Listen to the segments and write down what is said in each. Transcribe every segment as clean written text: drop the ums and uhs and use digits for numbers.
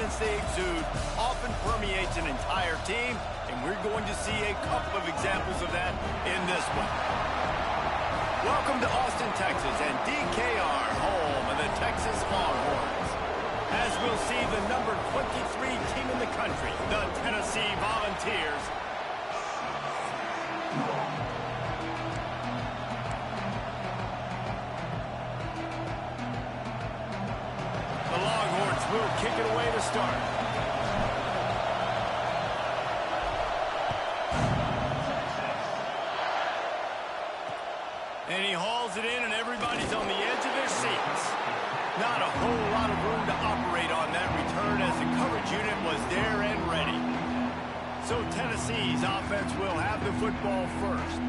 confidence they exude often permeates an entire team, and we're going to see a couple of examples of that in this one. Welcome to Austin, Texas, and DKR, home of the Texas Longhorns. As we'll see, the number 23 team in the country, the Tennessee Volunteers, will kick it away to start. And he hauls it in, and everybody's on the edge of their seats. Not a whole lot of room to operate on that return as the coverage unit was there and ready. So Tennessee's offense will have the football first.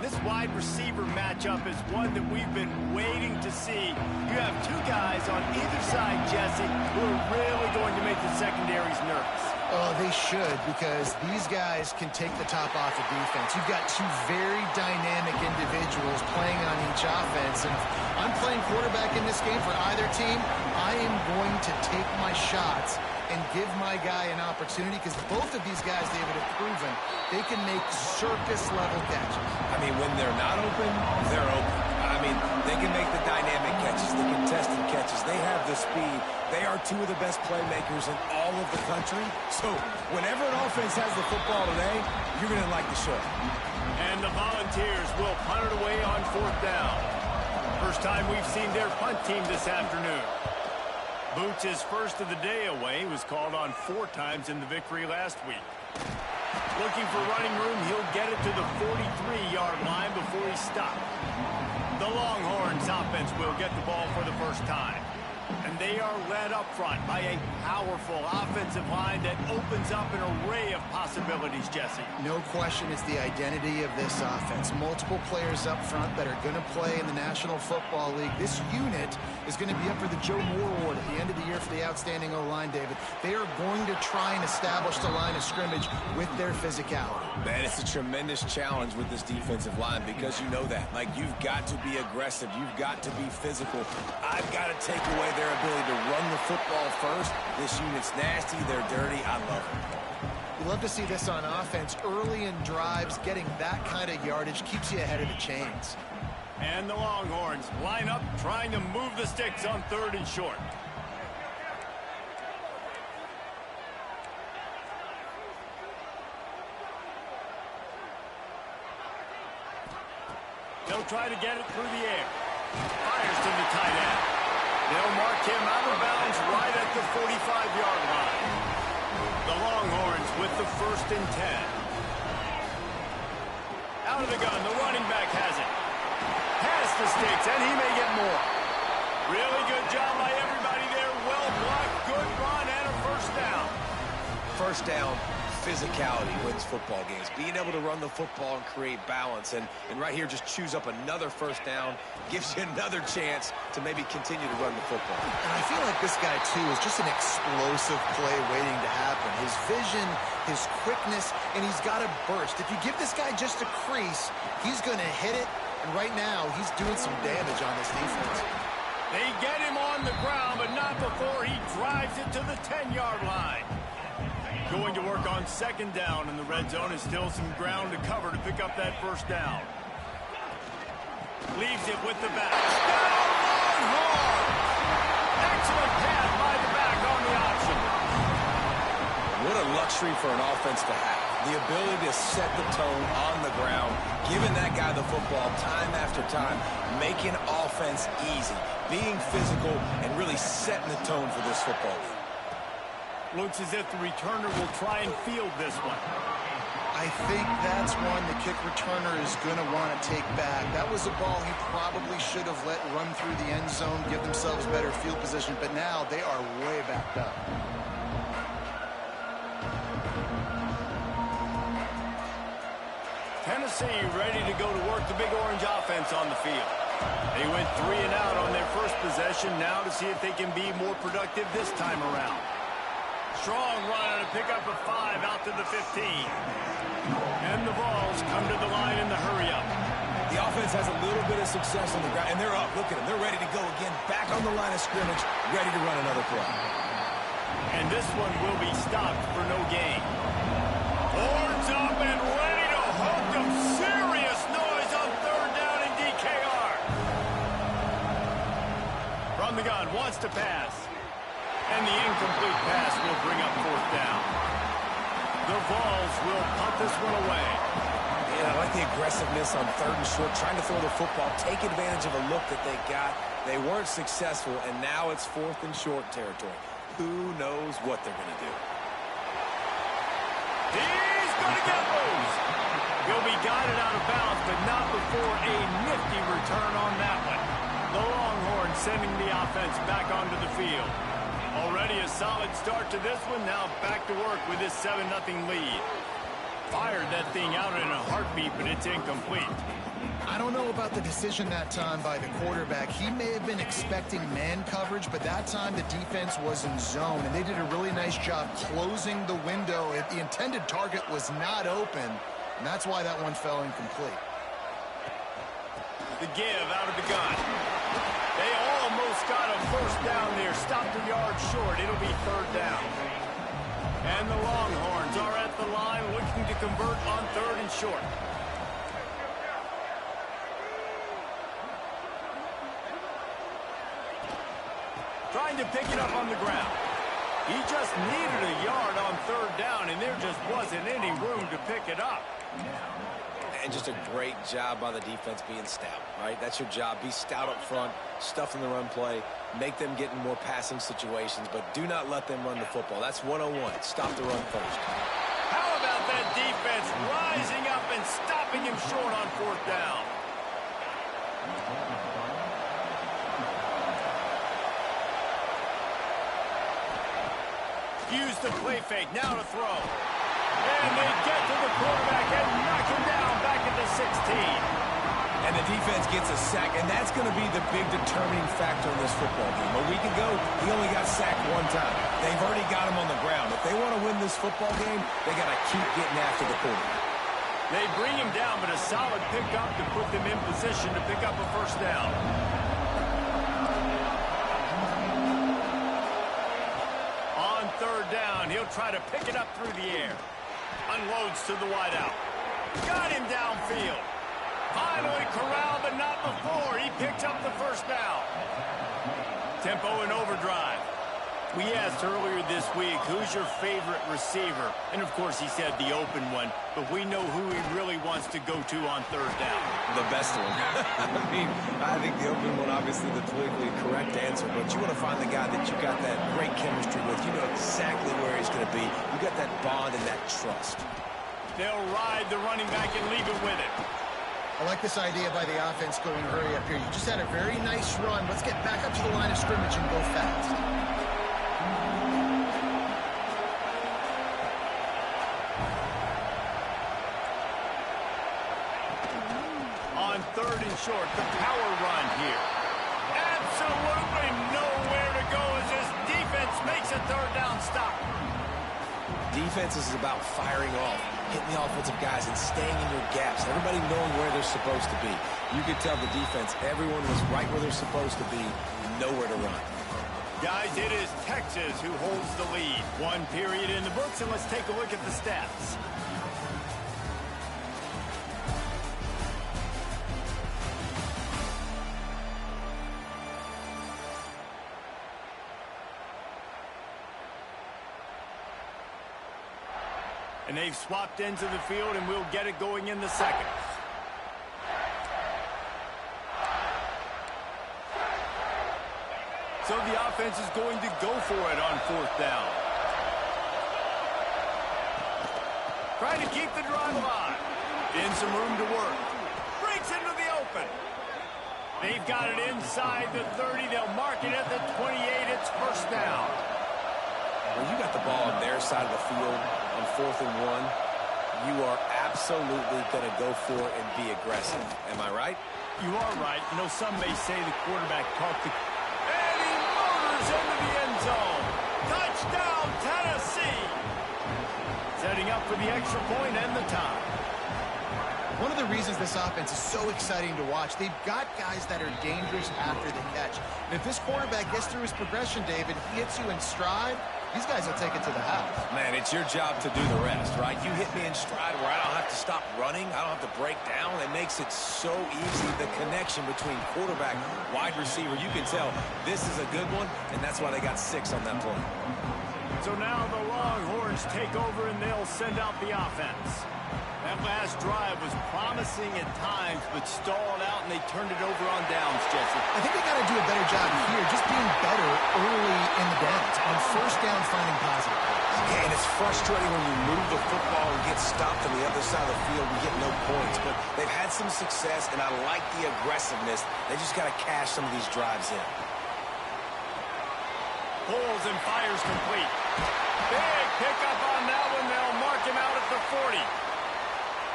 This wide receiver matchup is one that we've been waiting to see. You have two guys on either side, Jesse, who are really going to make the secondaries nervous. Oh, they should, because these guys can take the top off the defense. You've got two very dynamic individuals playing on each offense. And if I'm playing quarterback in this game for either team, I am going to take my shots and give my guy an opportunity, because both of these guys, David, have proven they can make circus-level catches. I mean, when they're not open, they're open. I mean, they can make the dynamic catches, the contested catches. They have the speed. They are two of the best playmakers in all of the country. So whenever an offense has the football today, you're going to like the show. And the Volunteers will punt it away on 4th down. First time we've seen their punt team this afternoon. Boots, his first of the day away, was called on 4 times in the victory last week. Looking for running room, he'll get it to the 43-yard line before he's stopped. The Longhorns offense will get the ball for the first time. And they are led up front by a powerful offensive line that opens up an array of possibilities, Jesse. No question, it's the identity of this offense. Multiple players up front that are going to play in the National Football League. This unit is going to be up for the Joe Moore Award at the end of the year for the outstanding O-line, David. They are going to try and establish the line of scrimmage with their physicality. Man, it's a tremendous challenge with this defensive line, because you know that. Like, you've got to be aggressive. You've got to be physical. I've got to take away their ability to run the football first. This unit's nasty. They're dirty. I love it. You love to see this on offense. Early in drives, getting that kind of yardage keeps you ahead of the chains. And the Longhorns line up, trying to move the sticks on 3rd and short. They'll try to get it through the air. Fires to the tight end. They'll mark him out of bounds right at the 45-yard line. The Longhorns with the 1st and 10. Out of the gun, the running back has it. Past the sticks, and he may get more. Really good job by everybody there. Well blocked, good run, and a 1st down. 1st down, physicality wins football games. Being able to run the football and create balance. And right here, just choose up another 1st down. Gives you another chance to maybe continue to run the football. And I feel like this guy, too, is just an explosive play waiting to happen. His vision, his quickness, and he's got a burst. If you give this guy just a crease, he's going to hit it. And right now, he's doing some damage on this defense. They get him on the ground, but not before he drives it to the 10-yard line. Going to work on 2nd down in the red zone, is still some ground to cover to pick up that 1st down. Leaves it with the back. Longhorns! Excellent pass by the back on the option. What a luxury for an offense to have. The ability to set the tone on the ground, giving that guy the football time after time, making offense easy, being physical, and really setting the tone for this football game. Looks as if the returner will try and field this one. I think that's one the kick returner is going to want to take back. That was a ball he probably should have let run through the end zone, give themselves better field position, but now they are way backed up. Tennessee ready to go to work the Big Orange offense on the field. They went 3 and out on their first possession, now to see if they can be more productive this time around. Strong run and a pickup of 5 out to the 15. And the Vols come to the line in the hurry-up. The offense has a little bit of success on the ground, and they're up. Look at them. They're ready to go again. Back on the line of scrimmage, ready to run another play. And And this one will be stopped for no gain. Horns up and ready to hook them. Serious noise on third down in DKR. From the gun, wants to pass. And the incomplete pass will bring up fourth down. The Vols will punt this one away. Yeah, I like the aggressiveness on third and short, trying to throw the football, take advantage of a look that they got. They weren't successful, and now it's fourth and short territory. Who knows what they're going to do? He's going to get loose. He'll be guided out of bounds, but not before a nifty return on that one. The Longhorns sending the offense back onto the field. Already a solid start to this one. Now back to work with this 7-0 lead. Fired that thing out in a heartbeat, but it's incomplete. I don't know about the decision that time by the quarterback. He may have been expecting man coverage, but that time the defense was in zone, and they did a really nice job closing the window. The intended target was not open, and that's why that one fell incomplete. The give out of the gun. They almost got a first down there. Stopped a yard short. It'll be third down. And the Longhorns are at the line looking to convert on third and short. Trying to pick it up on the ground. He just needed a yard on third down, and there just wasn't any room to pick it up. And just a great job by the defense being stout, right? That's your job. Be stout up front, stuff in the run play, make them get in more passing situations, but do not let them run the football. That's 101. Stop the run first. How about that defense rising up and stopping him short on fourth down? Use the play fake, now to throw. And they get to the quarterback and knock him down back at the 16. And the defense gets a sack, and that's going to be the big determining factor in this football game. A week ago, he only got sacked one time. They've already got him on the ground. If they want to win this football game, they got to keep getting after the quarterback. They bring him down, but a solid pickup to put them in position to pick up a first down. On third down, he'll try to pick it up through the air. Unloads to the wideout. Got him downfield. Finally corralled, but not before. He picked up the first down. Tempo and overdrive. We asked earlier this week, who's your favorite receiver? And, of course, he said the open one. But we know who he really wants to go to on third down. The best one. I think the open one, obviously, the politically correct answer. But you want to find the guy that you got that great chemistry with. You know exactly where he's going to be. You got that bond and that trust. They'll ride the running back and leave it with it. I like this idea by the offense going hurry up here. You just had a very nice run. Let's get back up to the line of scrimmage and go fast. On third and short, the power run here. Absolutely nowhere to go as this defense makes a third down stop. Defense is about firing off, hitting the offensive guys, and staying in your gaps. Everybody knowing where they're supposed to be. You could tell the defense, everyone was right where they're supposed to be, nowhere to run. Guys, it is Texas who holds the lead. One period in the books, and let's take a look at the stats. And they've swapped into the field, and we'll get it going in the second. So the offense is going to go for it on fourth down. Trying to keep the drive alive. In some room to work. Breaks into the open. They've got it inside the 30. They'll mark it at the 28. It's first down. When you got the ball on their side of the field on 4th and 1, you are absolutely going to go for it and be aggressive. Am I right? You are right. You know, some may say the quarterback talked to... And he motors into the end zone. Touchdown, Tennessee. Setting up for the extra point and the tie. One of the reasons this offense is so exciting to watch, they've got guys that are dangerous after the catch. And if this quarterback gets through his progression, David, he hits you in stride, these guys will take it to the house. Man, it's your job to do the rest, right? You hit me in stride where I don't have to stop running. I don't have to break down. It makes it so easy. The connection between quarterback, wide receiver, you can tell this is a good one, and that's why they got 6 on that play. So now the Longhorns take over, and they'll send out the offense. That last drive was promising at times, but stalled out, and they turned it over on downs, Jesse. I think they got to do a better job here, just being better early in the downs. On first down, finding positive plays. Yeah, and it's frustrating when you move the football and get stopped on the other side of the field and get no points. But they've had some success, and I like the aggressiveness. They just got to cash some of these drives in. Pulls and fires complete. Big pickup on that one. They'll mark him out at the 40.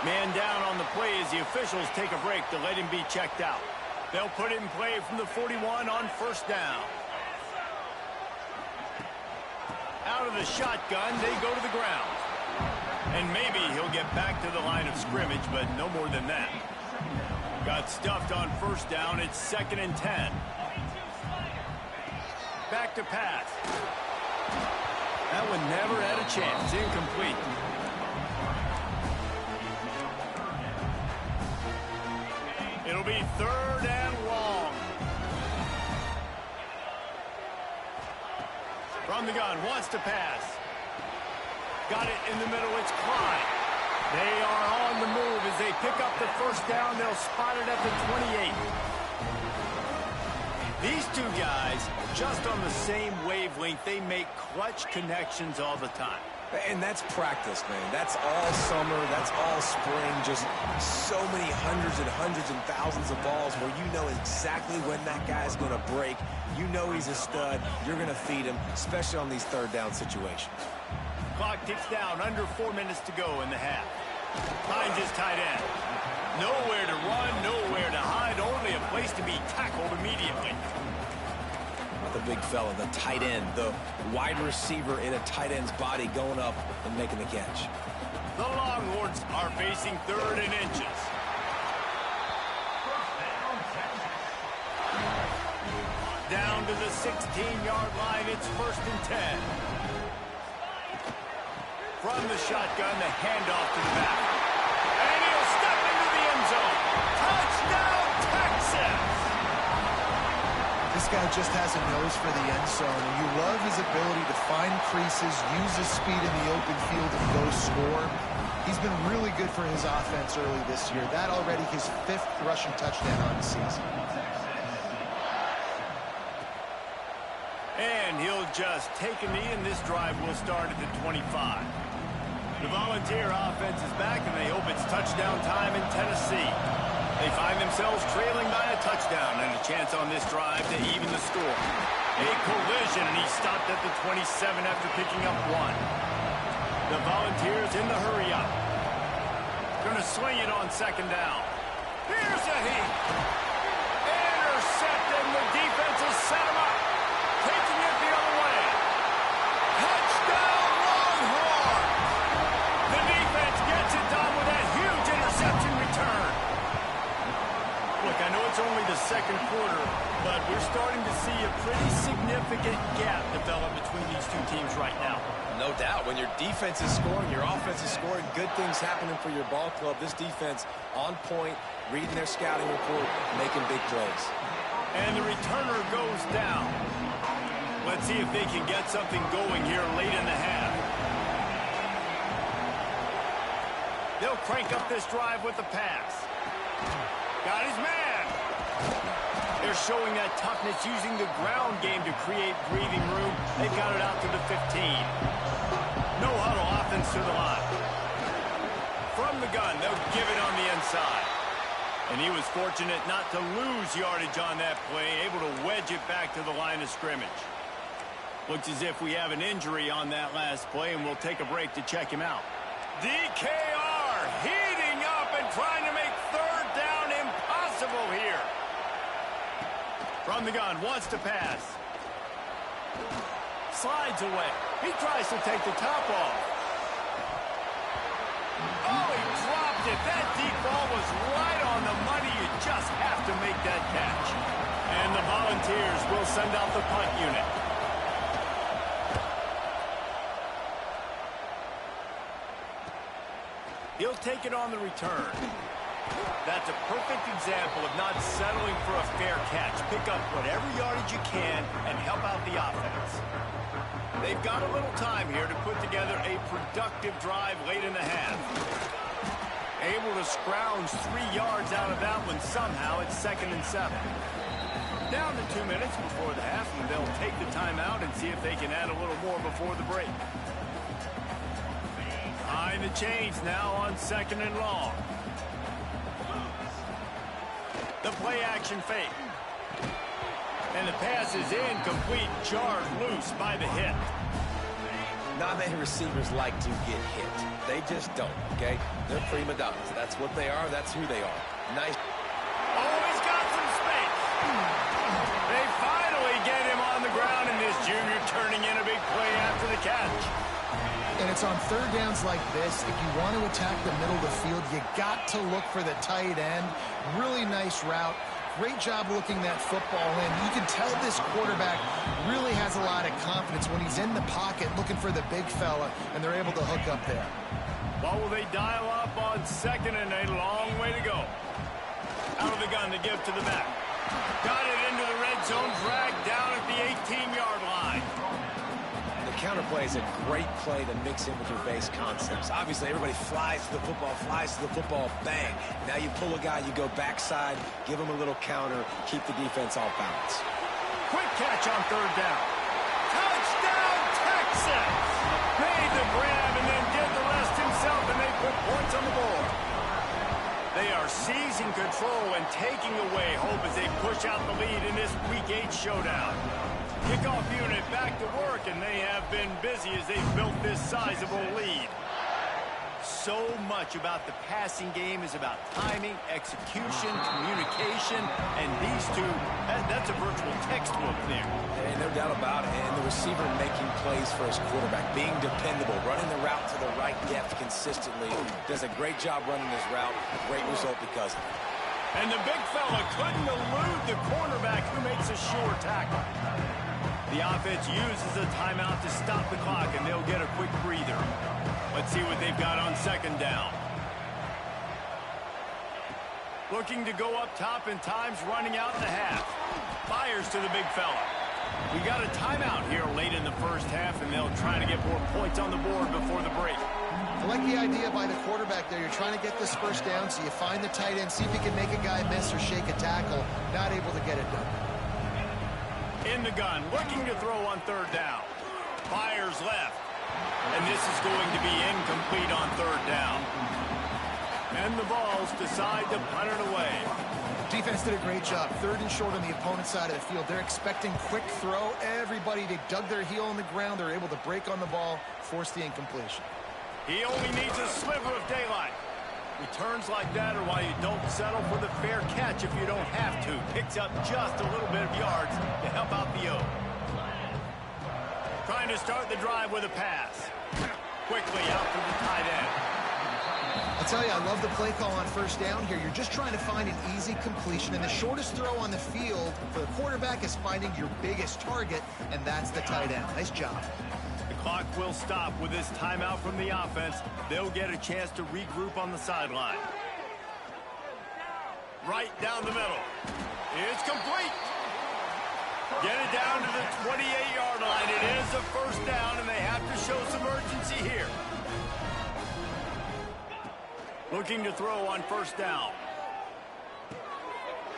Man down on the play as the officials take a break to let him be checked out. They'll put it in play from the 41 on first down. Out of the shotgun, they go to the ground. And maybe he'll get back to the line of scrimmage, but no more than that. Got stuffed on first down. It's 2nd and 10. Back to pass. That one never had a chance. Incomplete. It'll be 3rd and long. From the gun, wants to pass. Got it in the middle, it's Klein. They are on the move as they pick up the first down. They'll spot it at the 28. These two guys, just on the same wavelength, they make clutch connections all the time. And that's practice, man. That's all summer. That's all spring. Just so many hundreds and thousands of balls where you know exactly when that guy's going to break. You know he's a stud. You're going to feed him, especially on these 3rd down situations. Clock ticks down. Under 4 minutes to go in the half. Finds his tight end. Nowhere to run, nowhere to hide. Only a place to be tackled immediately. The big fella, the tight end, the wide receiver in a tight end's body going up and making the catch. The Longhorns are facing 3rd and inches. Down to the 16-yard line, it's 1st and 10. From the shotgun, the handoff to the back. And he'll step into the end zone. Touchdown, Texas! This guy just has a nose for the end zone, and you love his ability to find creases, use his speed in the open field, and go score. He's been really good for his offense early this year. That already his 5th rushing touchdown on the season. And he'll just take a knee, and this drive will start at the 25. The Volunteer offense is back, and they hope it's touchdown time in Tennessee. They find themselves trailing by a touchdown and a chance on this drive to even the score. A collision, and he stopped at the 27 after picking up 1. The Volunteers in the hurry-up. Going to swing it on 2nd down. Here's a heat. Intercepted, and the defense has set him up. Taking it the other way. Touchdown, Longhorns! The defense gets it done with that huge interception return. Look, I know it's only the 2nd quarter, but we're starting to see a pretty significant gap develop between these two teams right now. No doubt. When your defense is scoring, your offense is scoring, good things happening for your ball club. This defense on point, reading their scouting report, making big plays. And the returner goes down. Let's see if they can get something going here late in the half. They'll crank up this drive with the pass. Got his man. They're showing that toughness using the ground game to create breathing room. They got it out to the 15. No huddle offense to the line. From the gun, they'll give it on the inside. And he was fortunate not to lose yardage on that play, able to wedge it back to the line of scrimmage. Looks as if we have an injury on that last play, and we'll take a break to check him out. DKR heating up and trying to make 3rd down impossible here. From the gun, wants to pass. Slides away. He tries to take the top off. Oh, he dropped it. That deep ball was right on the money. You just have to make that catch. And the Volunteers will send out the punt unit. He'll take it on the return. That's a perfect example of not settling for a fair catch. Pick up whatever yardage you can and help out the offense. They've got a little time here to put together a productive drive late in the half. Able to scrounge 3 yards out of that one somehow. It's 2nd and 7. Down to 2 minutes before the half, and they'll take the timeout and see if they can add a little more before the break. Behind the chains now on 2nd and long. The play-action fake. And the pass is incomplete, jarred loose by the hit. Not many receivers like to get hit. They just don't, okay? They're prima donnas. That's what they are. That's who they are. Nice. Oh, he's got some space. They finally get him on the ground, and this junior turning in a big play after the catch. And it's on 3rd downs like this. If you want to attack the middle of the field, you got to look for the tight end. Really nice route. Great job looking that football in. You can tell this quarterback really has a lot of confidence when he's in the pocket looking for the big fella, and they're able to hook up there. What will they dial up on 2nd and a long way to go? Out of the gun to give to the back. Got it into the red zone, dragged down at the 18-yard line. The counterplay is a great play to mix in with your base concepts. Obviously, everybody flies to the football, bang. Now you pull a guy, you go backside, give him a little counter, keep the defense off balance. Quick catch on 3rd down. Touchdown, Texas! Made the grab and then did the rest himself, and they put points on the board. They are seizing control and taking away hope as they push out the lead in this Week 8 showdown. Kickoff unit back to work, and they have been busy as they've built this sizable lead. So much about the passing game is about timing, execution, communication, and these two, that's a virtual textbook there. Hey, no doubt about it. And the receiver making plays for his quarterback, being dependable, running the route to the right depth consistently. Does a great job running his route. Great result because of it. And the big fella couldn't elude the cornerback who makes a sure tackle. The offense uses a timeout to stop the clock, and they'll get a quick breather. Let's see what they've got on 2nd down. Looking to go up top, and time's running out in the half. Fires to the big fella. We got a timeout here late in the first half, and they'll try to get more points on the board before the break. I like the idea by the quarterback there. You're trying to get this first down, so you find the tight end, see if you can make a guy miss or shake a tackle. Not able to get it done. In the gun, looking to throw on 3rd down. Fires left. And this is going to be incomplete on 3rd down. And the Vols decide to punt it away. Defense did a great job. 3rd and short on the opponent's side of the field. They're expecting quick throw. Everybody, they dug their heel on the ground. They're able to break on the ball, force the incompletion. He only needs a sliver of daylight. Returns like that are why you don't settle for the fair catch if you don't have to. Picks up just a little bit of yards to help out the O. Trying to start the drive with a pass. Quickly out to the tight end. I'll tell you, I love the play call on 1st down here. You're just trying to find an easy completion, and the shortest throw on the field for the quarterback is finding your biggest target, and that's the tight end. Nice job. The clock will stop with this timeout from the offense. They'll get a chance to regroup on the sideline. Right down the middle. It's complete. Get it down to the 28-yard line. It is a 1st down, and they have to show some urgency here. Looking to throw on 1st down.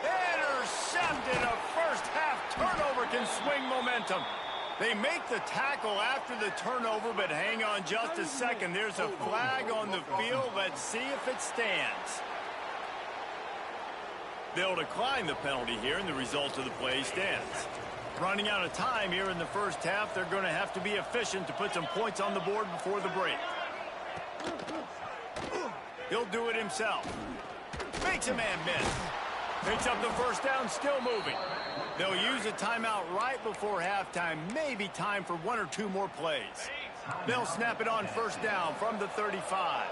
Intercepted. A first-half turnover can swing momentum. They make the tackle after the turnover, but hang on just a second. There's a flag on the field. Let's see if it stands. They'll decline the penalty here, and the result of the play stands. Running out of time here in the first half, they're going to have to be efficient to put some points on the board before the break. He'll do it himself. Makes a man miss. Picks up the 1st down, still moving. They'll use a timeout right before halftime. Maybe time for 1 or 2 more plays. They'll snap it on 1st down from the 35.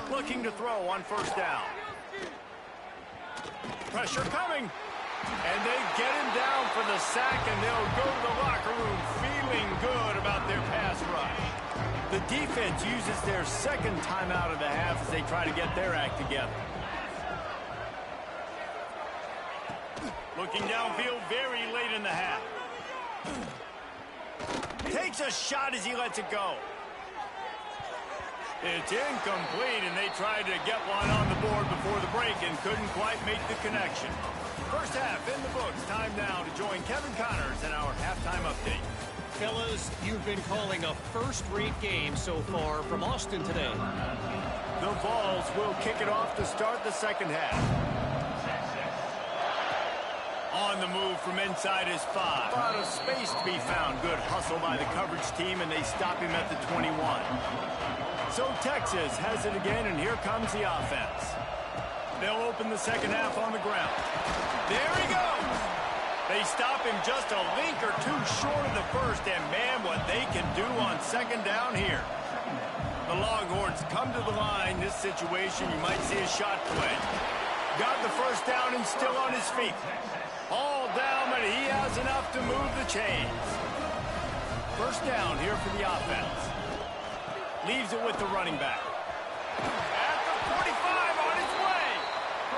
Looking to throw on 1st down. Pressure coming. And they get him down for the sack, and they'll go to the locker room feeling good about their pass rush. The defense uses their second timeout of the half as they try to get their act together. Looking downfield very late in the half. Takes a shot as he lets it go. It's incomplete, and they tried to get one on the board before the break and couldn't quite make the connection. First half in the books. Time now to join Kevin Connors in our halftime update. Fellas, you've been calling a first-rate game so far from Austin today. The Vols will kick it off to start the second half. On the move from inside his 5. A lot of space to be found. Good hustle by the coverage team, and they stop him at the 21. So Texas has it again, and here comes the offense. They'll open the second half on the ground. There he goes! They stop him just a link or two short of the first, and man, what they can do on second down here. The Longhorns come to the line. This situation, you might see a shot play. Got the first down and still on his feet. All down, but he has enough to move the chains. First down here for the offense. Leaves it with the running back. At the 45 on his way.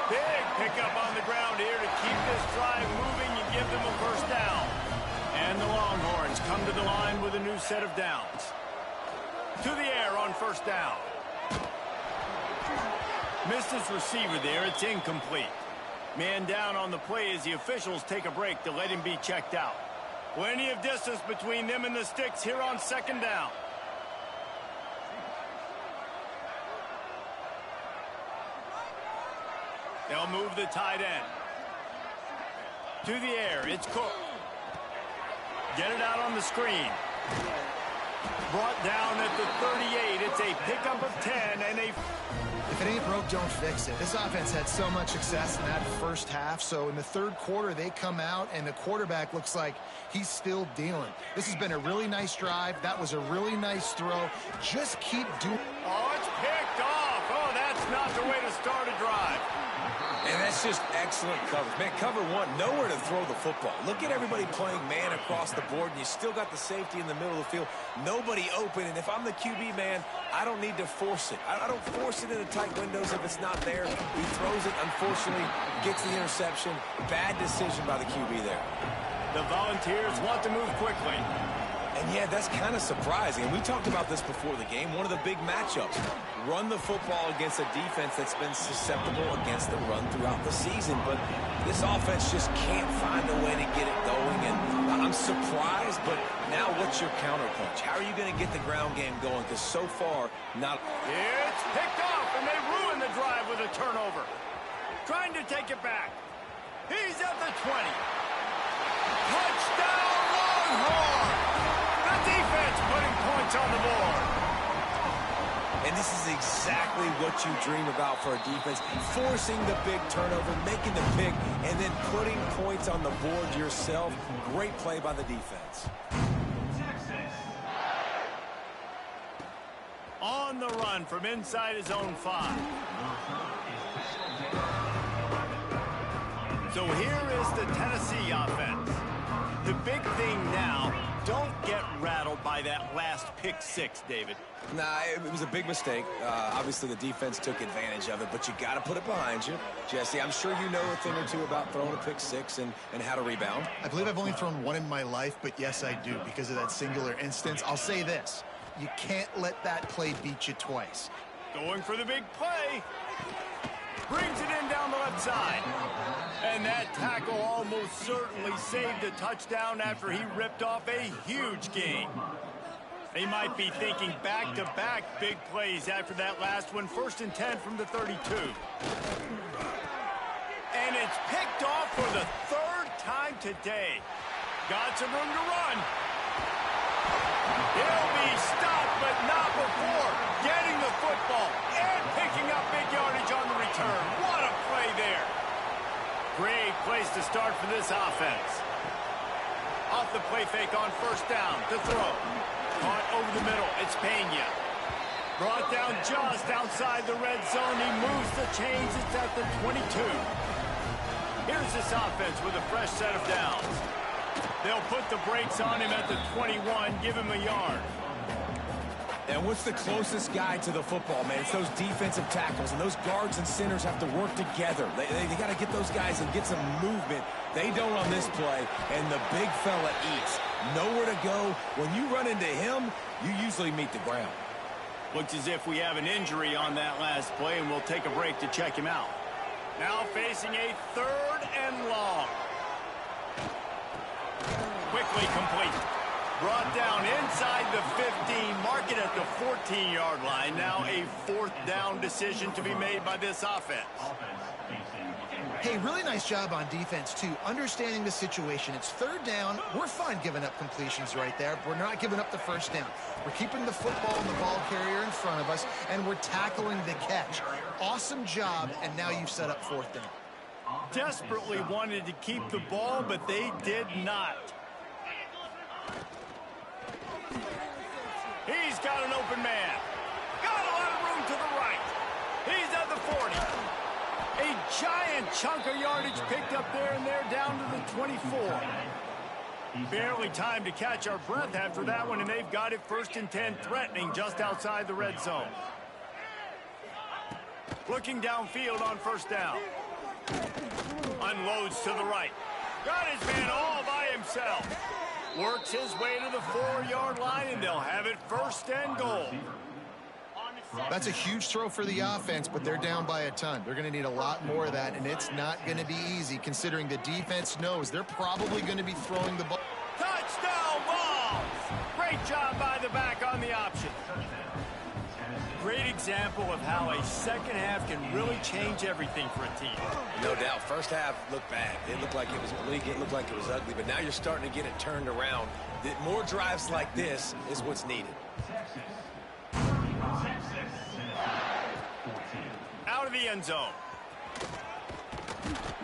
Big pickup on the ground here to keep this drive moving and give them a first down. And the Longhorns come to the line with a new set of downs. To the air on first down. Missed his receiver there. It's incomplete. Man down on the play as the officials take a break to let him be checked out. Plenty of distance between them and the sticks here on second down. They'll move the tight end. To the air, it's Cook. Get it out on the screen. Brought down at the 38. It's a pickup of 10 and a... If it ain't broke, don't fix it. This offense had so much success in that first half, so in the third quarter, they come out, and the quarterback looks like he's still dealing. This has been a really nice drive. That was a really nice throw. Just keep doing... Oh, it's picked off. Oh, that's not the way to start a drive. And that's just excellent coverage. Man, cover one, nowhere to throw the football. Look at everybody playing man across the board, and you still got the safety in the middle of the field. Nobody open, and if I'm the QB, man, I don't need to force it. I don't force it into tight windows if it's not there. He throws it, unfortunately, gets the interception. Bad decision by the QB there. The Volunteers want to move quickly. And, yeah, that's kind of surprising. And we talked about this before the game. One of the big matchups. Run the football against a defense that's been susceptible against the run throughout the season. But this offense just can't find a way to get it going. And I'm surprised, but now what's your counterpunch? How are you going to get the ground game going? Because so far, not... It's picked off, and they ruin the drive with a turnover. Trying to take it back. He's at the 20. Touchdown, Longhorns! The defense putting points on the board. And this is exactly what you dream about for a defense. Forcing the big turnover, making the pick, and then putting points on the board yourself. Great play by the defense. On the run from inside his own 5. So here is the Tennessee offense. The big thing now, don't get rattled by that last pick 6, David. Nah, it was a big mistake. Obviously, the defense took advantage of it, but you got to put it behind you. Jesse, I'm sure you know a thing or two about throwing a pick 6 and how to rebound. I believe I've only thrown one in my life, but yes, I do, because of that singular instance. I'll say this. You can't let that play beat you twice. Going for the big play. Brings it in down the left side. And that tackle almost certainly saved a touchdown after he ripped off a huge gain. They might be thinking back-to-back big plays after that last one. 1st and 10 from the 32. And it's picked off for the 3rd time today. Got some room to run. He'll be stopped, but not before getting the football and picking up big yardage on the return. What a play there. Great place to start for this offense. Off the play fake on 1st down to throw. Caught over the middle. It's Pena. Brought down just outside the red zone. He moves the chains. It's at the 22. Here's Here's this offense with a fresh set of downs. They'll put the brakes on him at the 21, give him a yard. And what's the closest guy to the football, man? It's those defensive tackles, and those guards and centers have to work together. They got to get those guys and get some movement. They don't on this play, and the big fella eats. Nowhere to go. When you run into him, you usually meet the ground. Looks as if we have an injury on that last play, and we'll take a break to check him out. Now facing a 3rd and long. Quickly complete. Brought down inside the 15, mark it at the 14-yard line. Now a 4th down decision to be made by this offense. Hey, really nice job on defense, too, understanding the situation. It's 3rd down. We're fine giving up completions right there. We're not giving up the 1st down. We're keeping the football and the ball carrier in front of us, and we're tackling the catch. Awesome job, and now you've set up 4th down. Desperately wanted to keep the ball, but they did not. He's got an open man. Got a lot of room to the right. He's at the 40. A giant chunk of yardage picked up there, and they're down to the 24. Barely time to catch our breath after that one, and they've got it 1st and 10, threatening just outside the red zone. Looking downfield on 1st down. Unloads to the right. Got his man all by himself. Works his way to the 4-yard line, and they'll have it 1st and goal. That's a huge throw for the offense, but they're down by a ton. They're going to need a lot more of that, and it's not going to be easy considering the defense knows they're probably going to be throwing the ball. Touchdown ball! Great job by the back on the option. Great example of how a second half can really change everything for a team. No doubt. 1st half looked bad. It looked like it was bleak. It looked like it was ugly. But now you're starting to get it turned around. More drives like this is what's needed. Out of the end zone.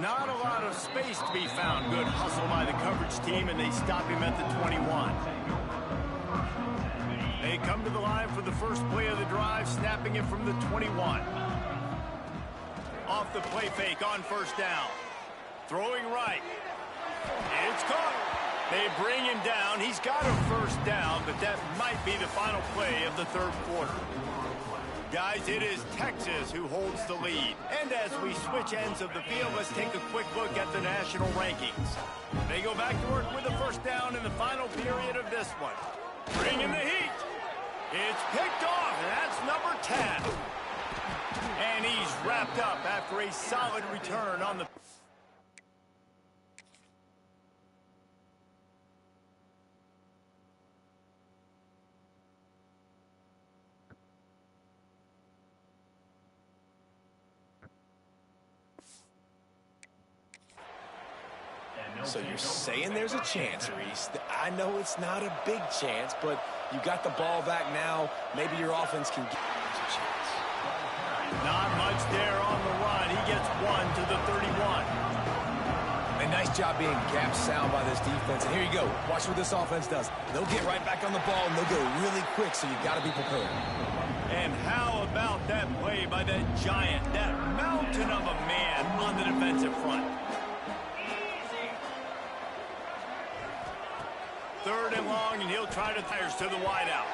Not a lot of space to be found. Good hustle by the coverage team, and they stop him at the 21. They come to the line for the first play of the drive, snapping it from the 21. Off the play fake on 1st down. Throwing right. It's caught. They bring him down. He's got a 1st down, but that might be the final play of the 3rd quarter. Guys, it is Texas who holds the lead. And as we switch ends of the field, let's take a quick look at the national rankings. They go back to work with the 1st down in the final period of this one. Bringing the heat. It's picked off, and that's number 10. And he's wrapped up after a solid return on the... So you're saying there's a chance, Reese. I know it's not a big chance, but you got the ball back now. Maybe your offense can get a chance. Not much there on the run. He gets 1 to the 31. A nice job being gap sound by this defense. And here you go. Watch what this offense does. They'll get right back on the ball, and they'll go really quick, so you got to be prepared. And how about that play by that giant, that mountain of a man on the defensive front? 3rd and long, and he'll try to tires to the wideout.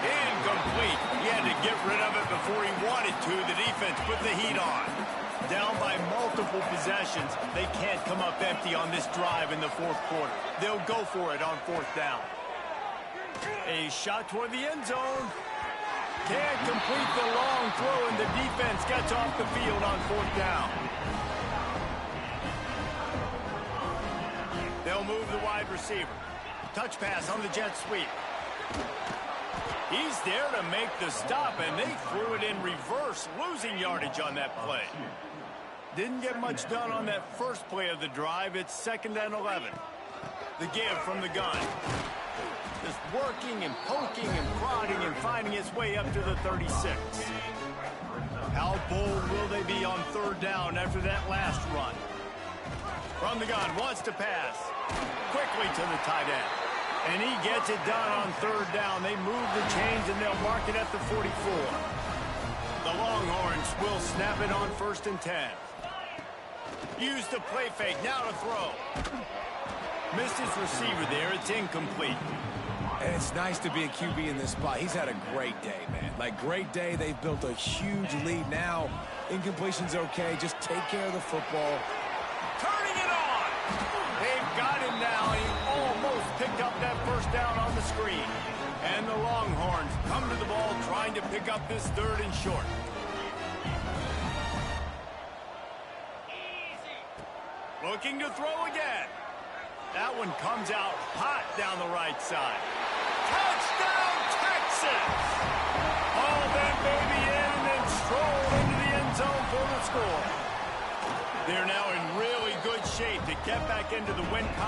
Incomplete. He had to get rid of it before he wanted to. The defense put the heat on. Down by multiple possessions. They can't come up empty on this drive in the 4th quarter. They'll go for it on 4th down. A shot toward the end zone. Can't complete the long throw, and the defense gets off the field on 4th down. They'll move the wide receiver. Touch pass on the jet sweep. He's there to make the stop, and they threw it in reverse, losing yardage on that play. Didn't get much done on that first play of the drive. It's 2nd and 11. The give from the gun. Just working and poking and prodding and finding its way up to the 36. How bold will they be on 3rd down after that last run? From the gun, wants to pass. Quickly to the tight end. And he gets it done on 3rd down. They move the chains, and they'll mark it at the 44. The Longhorns will snap it on 1st and 10. Use the play fake. Now to throw. Missed his receiver there. It's incomplete. And it's nice to be a QB in this spot. He's had a great day, man. Like, great day. They've built a huge lead. Now, incompletion's okay. Just take care of the football. Turning it on. They've got him now. He almost picked up that first down on the screen. And the Longhorns come to the ball trying to pick up this 3rd and short. Looking to throw again. That one comes out hot down the right side. Touchdown, Texas! All that baby in and then strolled into the end zone for the score. They're now in really good shape to get back into the win column.